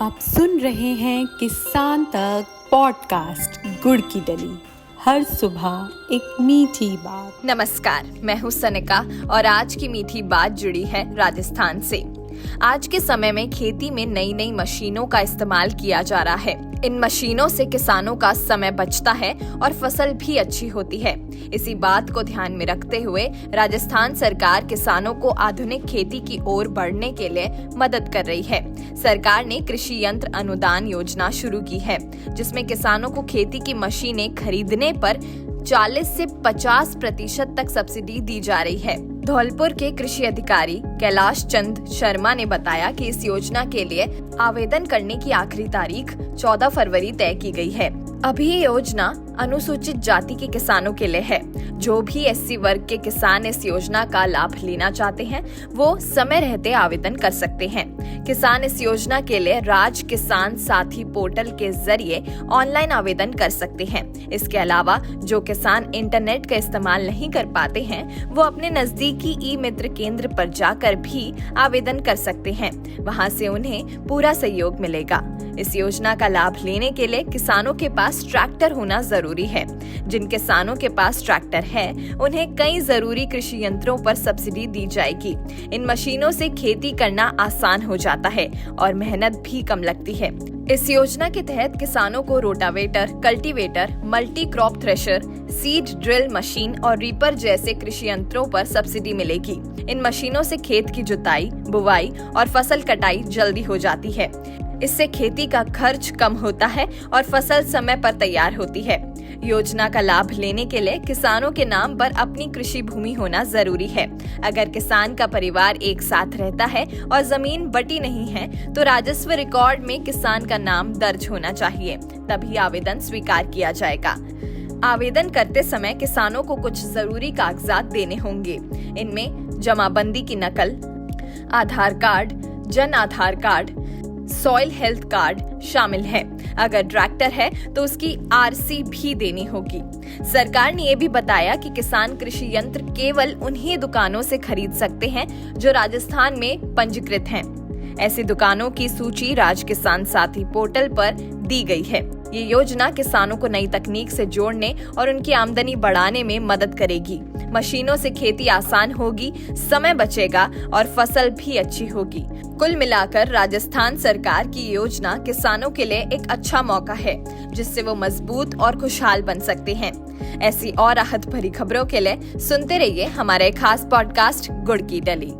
आप सुन रहे हैं किसान तक पॉडकास्ट गुड़ की डली। हर सुबह एक मीठी बात। नमस्कार, मैं हूँ सनिका और आज की मीठी बात जुड़ी है राजस्थान से। आज के समय में खेती में नई नई मशीनों का इस्तेमाल किया जा रहा है। इन मशीनों से किसानों का समय बचता है और फसल भी अच्छी होती है। इसी बात को ध्यान में रखते हुए राजस्थान सरकार किसानों को आधुनिक खेती की ओर बढ़ने के लिए मदद कर रही है। सरकार ने कृषि यंत्र अनुदान योजना शुरू की है, जिसमें किसानों को खेती की मशीनें खरीदने पर 40 से 50% तक सब्सिडी दी जा रही है। धौलपुर के कृषि अधिकारी कैलाश चंद शर्मा ने बताया कि इस योजना के लिए आवेदन करने की आखिरी तारीख 14 फरवरी तय की गई है। अभी ये योजना अनुसूचित जाति के किसानों के लिए है। जो भी एससी वर्ग के किसान इस योजना का लाभ लेना चाहते हैं, वो समय रहते आवेदन कर सकते हैं। किसान इस योजना के लिए राज किसान साथी पोर्टल के जरिए ऑनलाइन आवेदन कर सकते हैं। इसके अलावा जो किसान इंटरनेट का इस्तेमाल नहीं कर पाते हैं, वो अपने नजदीकी ई मित्र केंद्र पर जाकर भी आवेदन कर सकते हैं। वहां से उन्हें पूरा सहयोग मिलेगा। इस योजना का लाभ लेने के लिए किसानों के पास ट्रैक्टर होना जरूरी है। जिन किसानों के पास ट्रैक्टर है, उन्हें कई जरूरी कृषि यंत्रों पर सब्सिडी दी जाएगी। इन मशीनों से खेती करना आसान हो जाता है और मेहनत भी कम लगती है। इस योजना के तहत किसानों को rotavator, cultivator, multi crop thresher, seed drill machine और रीपर जैसे कृषि यंत्रों पर सब्सिडी मिलेगी। इन मशीनों से खेत की जुताई, बुवाई और फसल कटाई जल्दी हो जाती है। इससे खेती का खर्च कम होता है और फसल समय पर तैयार होती है। योजना का लाभ लेने के लिए किसानों के नाम पर अपनी कृषि भूमि होना जरूरी है। अगर किसान का परिवार एक साथ रहता है और जमीन बटी नहीं है, तो राजस्व रिकॉर्ड में किसान का नाम दर्ज होना चाहिए, तभी आवेदन स्वीकार किया जाएगा। आवेदन करते समय किसानों को कुछ जरूरी कागजात देने होंगे। इनमें जमाबंदी की नकल, आधार card, Jan Aadhaar card, soil health card शामिल है। अगर ट्रैक्टर है तो उसकी आरसी भी देनी होगी। सरकार ने ये भी बताया कि किसान कृषि यंत्र केवल उन्हीं दुकानों से खरीद सकते हैं जो राजस्थान में पंजीकृत हैं। ऐसी दुकानों की सूची राज किसान साथी पोर्टल पर दी गई है। ये योजना किसानों को नई तकनीक से जोड़ने और उनकी आमदनी बढ़ाने में मदद करेगी। मशीनों से खेती आसान होगी, समय बचेगा और फसल भी अच्छी होगी। कुल मिलाकर राजस्थान सरकार की योजना किसानों के लिए एक अच्छा मौका है, जिससे वो मजबूत और खुशहाल बन सकते हैं। ऐसी और राहत भरी खबरों के लिए सुनते रहिए हमारे खास पॉडकास्ट गुड़ की डली।